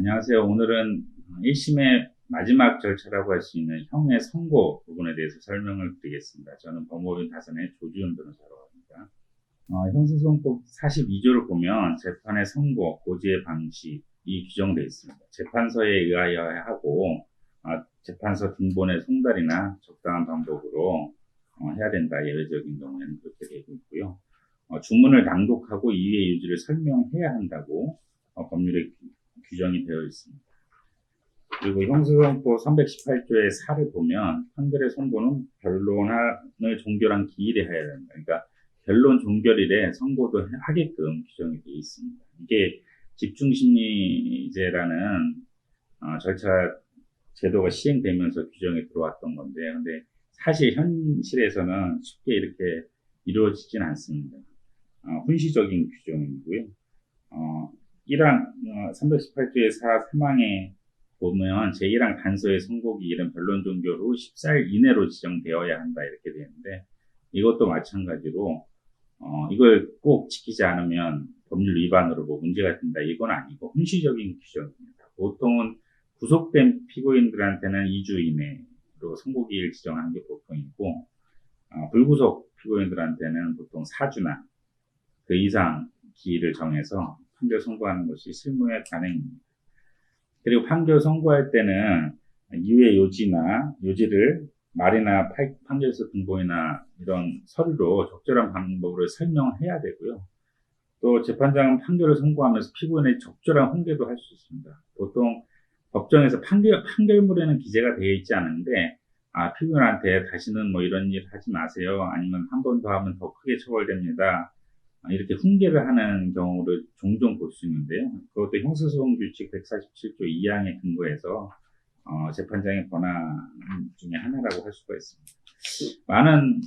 안녕하세요. 오늘은 1심의 마지막 절차라고 할 수 있는 형의 선고 부분에 대해서 설명을 드리겠습니다. 저는 법무법인 다산의 조지훈 변호사라고 합니다. 형사소송법 42조를 보면 재판의 선고, 고지의 방식이 규정되어 있습니다. 재판서에 의하여 하고 재판서 등본의 송달이나 적당한 방법으로 해야 된다. 예외적인 경우에는 그렇게 되고 있고요. 주문을 낭독하고 이유의 요지를 설명해야 한다고 법률에 규정이 되어 있습니다. 그리고 형사소송법 318조의 4를 보면 판결의 선고는 변론을 종결한 기일에 해야 된다. 그러니까 변론 종결일에 선고도 하게끔 규정이 되어 있습니다. 이게 집중심리제라는 절차 제도가 시행되면서 규정이 들어왔던 건데, 근데 사실 현실에서는 쉽게 이렇게 이루어지진 않습니다. 훈시적인 규정이고요. 1항 318조의 3항에 보면 제1항 단서의 선고기일은 변론 종결 후 14일 이내로 지정되어야 한다 이렇게 되는데, 이것도 마찬가지로 이걸 꼭 지키지 않으면 법률 위반으로 뭐 문제가 된다 이건 아니고 훈시적인 규정입니다. 보통은 구속된 피고인들한테는 2주 이내로 선고기일 지정하는 게 보통이고, 불구속 피고인들한테는 보통 4주나 그 이상 기일을 정해서 판결 선고하는 것이 실무의 관행입니다. 그리고 판결 선고할 때는 이유의 요지를 말이나 판결서 등본이나 이런 서류로 적절한 방법으로 설명해야 되고요. 또 재판장은 판결을 선고하면서 피고인의 적절한 훈계도 할 수 있습니다. 보통 법정에서 판결문에는 기재가 되어 있지 않은데, 피고인한테 다시는 뭐 이런 일 하지 마세요. 아니면 한 번 더 하면 더 크게 처벌됩니다. 이렇게 훈계를 하는 경우를 종종 볼 수 있는데요. 그것도 형사소송규칙 147조 2항에 근거해서 재판장의 권한 중에 하나라고 할 수가 있습니다. 많은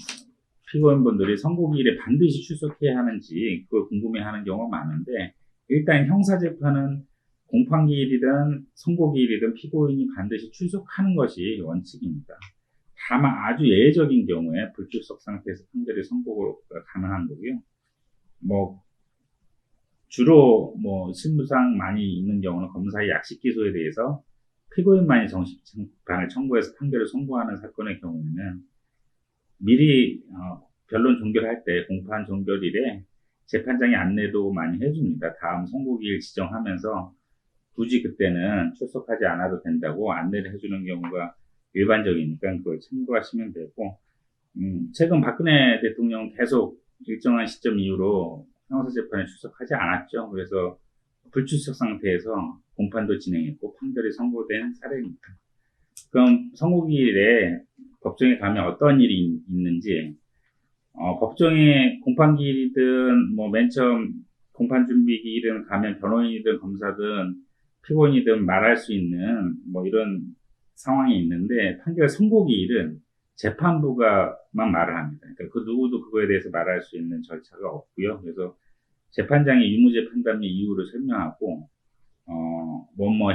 피고인분들이 선고기일에 반드시 출석해야 하는지 그걸 궁금해하는 경우가 많은데, 일단 형사재판은 공판기일이든 선고기일이든 피고인이 반드시 출석하는 것이 원칙입니다. 다만 아주 예외적인 경우에 불출석 상태에서 판결이 선고가 가능한 거고요. 주로 실무상 많이 있는 경우는 검사의 약식 기소에 대해서 피고인만이 정식 재판을 청구해서 판결을 선고하는 사건의 경우에는 미리 변론 종결할 때 공판 종결일에 재판장이 안내도 많이 해줍니다. 다음 선고기일 지정하면서 굳이 그때는 출석하지 않아도 된다고 안내를 해주는 경우가 일반적이니까 그걸 참고하시면 되고, 최근 박근혜 대통령 계속 일정한 시점 이후로 형사재판에 출석하지 않았죠. 그래서 불출석 상태에서 공판도 진행했고 판결이 선고된 사례입니다. 그럼 선고기일에 법정에 가면 어떤 일이 있는지, 법정에 공판기일이든 맨 처음 공판준비기일은 가면 변호인이든 검사든 피고인이든 말할 수 있는 이런 상황이 있는데, 판결 선고기일은 재판부가만 말을 합니다. 그러니까 그 누구도 그거에 대해서 말할 수 있는 절차가 없고요. 그래서 재판장이 유무죄 판단 및 이유를 설명하고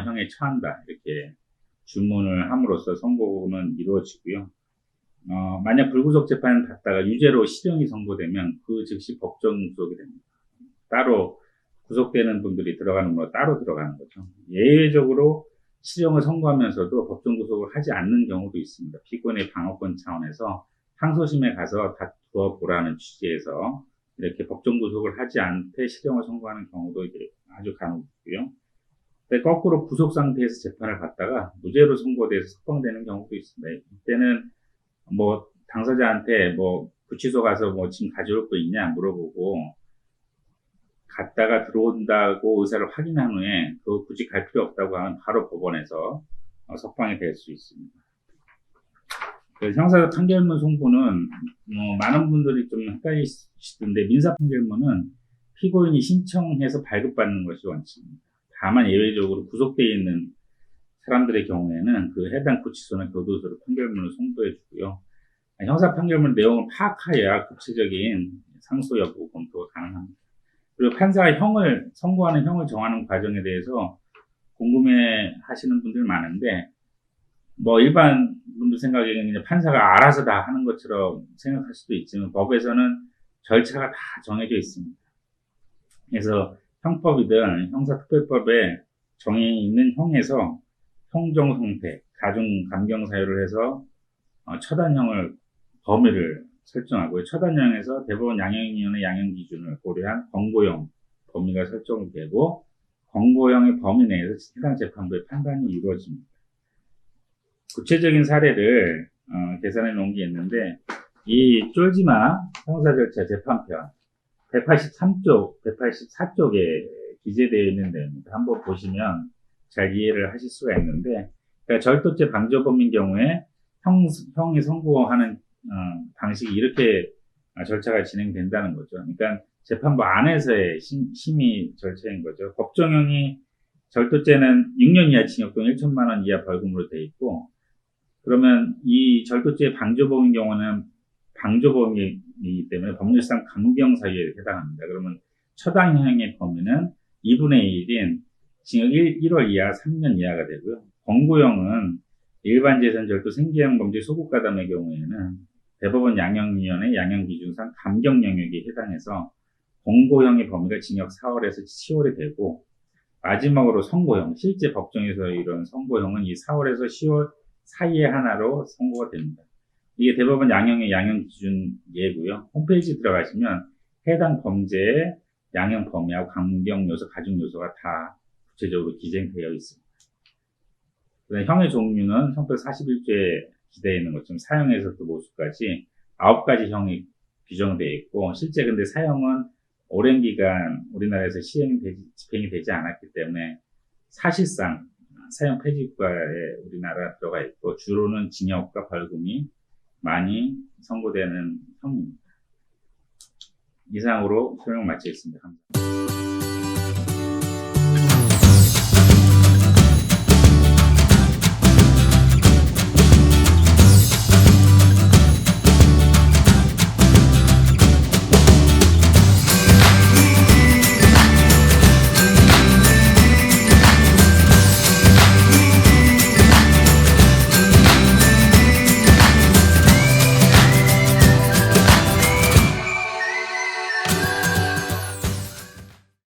형에 처한다 이렇게 주문을 함으로써 선고는 이루어지고요. 만약 불구속 재판을 받다가 유죄로 실형이 선고되면 그 즉시 법정 구속이 됩니다. 따로 구속되는 분들이 들어가는 거 따로 들어가는 거죠. 예외적으로 실형을 선고하면서도 법정 구속을 하지 않는 경우도 있습니다. 피고인의 방어권 차원에서 항소심에 가서 다투어 보라는 취지에서 이렇게 법정 구속을 하지 않되 실형을 선고하는 경우도 이제 아주 간혹 있고요. 근데 거꾸로 구속 상태에서 재판을 받다가 무죄로 선고돼서 석방되는 경우도 있습니다. 이때는 당사자한테 구치소 가서 짐 가져올 거 있냐 물어보고 갔다가 들어온다고 의사를 확인한 후에 그거 굳이 갈 필요 없다고 하면 바로 법원에서 석방이 될 수 있습니다. 형사 판결문 송부는 많은 분들이 좀 헷갈리시던데, 민사 판결문은 피고인이 신청해서 발급받는 것이 원칙입니다. 다만 예외적으로 구속되어 있는 사람들의 경우에는 그 해당 구치소나 교도소로 판결문을 송부해 주고요. 형사 판결문 내용을 파악하여야 구체적인 상소 여부 검토가 가능합니다. 그리고 판사가 선고하는 형을 정하는 과정에 대해서 궁금해 하시는 분들 많은데, 일반 분들 생각에는 그냥 판사가 알아서 다 하는 것처럼 생각할 수도 있지만, 법에서는 절차가 다 정해져 있습니다. 그래서 형법이든 형사특별법에 정해 있는 형에서 형정성패, 가중, 감경 사유를 해서 처단형을 범위를 설정하고요. 처단형에서 대법원 양형위원회 양형 기준을 고려한 권고형 범위가 설정이 되고 권고형의 범위 내에서 해당 재판부의 판단이 이루어집니다. 구체적인 사례를 계산해 놓은 게 있는데 이 쫄지마 형사절차 재판편 183쪽, 184쪽에 기재되어 있는 내용입니다. 한번 보시면 잘 이해를 하실 수가 있는데, 그러니까 절도죄 방조범인 경우에 형이 선고하는 방식이 이렇게 절차가 진행된다는 거죠. 그러니까 재판부 안에서의 심의 절차인 거죠. 법정형이 절도죄는 6년 이하 징역 또는 1천만 원 이하 벌금으로 되어 있고, 그러면 이 절도죄 방조범인 경우는 방조범이기 때문에 법률상 감경 사유에 해당합니다. 그러면 처단형의 범위는 2분의 1인 징역 1월 이하 3년 이하가 되고요. 권고형은 일반 재산 절도 생계형 범죄 소급가담의 경우에는 대법원 양형위원회 양형기준상 감경 영역에 해당해서 권고형의 범위가 징역 4월에서 10월이 되고, 마지막으로 선고형, 실제 법정에서 이런 선고형은 이 4월에서 10월 사이에 하나로 선고가 됩니다. 이게 대법원 양형의 양형 기준 예고요. 홈페이지 들어가시면 해당 범죄의 양형 범위하고 감경 요소, 가중 요소가 다 구체적으로 기재되어 있습니다. 그다음에 형의 종류는 형법 41조에 기재되어 있는 것처럼 사형에서부터 모수까지 9가지 형이 규정되어 있고, 실제 근데 사형은 오랜 기간 우리나라에서 집행이 되지 않았기 때문에 사실상 사형 폐지국가에 우리나라 들어가 있고, 주로는 징역과 벌금이 많이 선고되는 형입니다. 이상으로 설명 마치겠습니다. 감사합니다.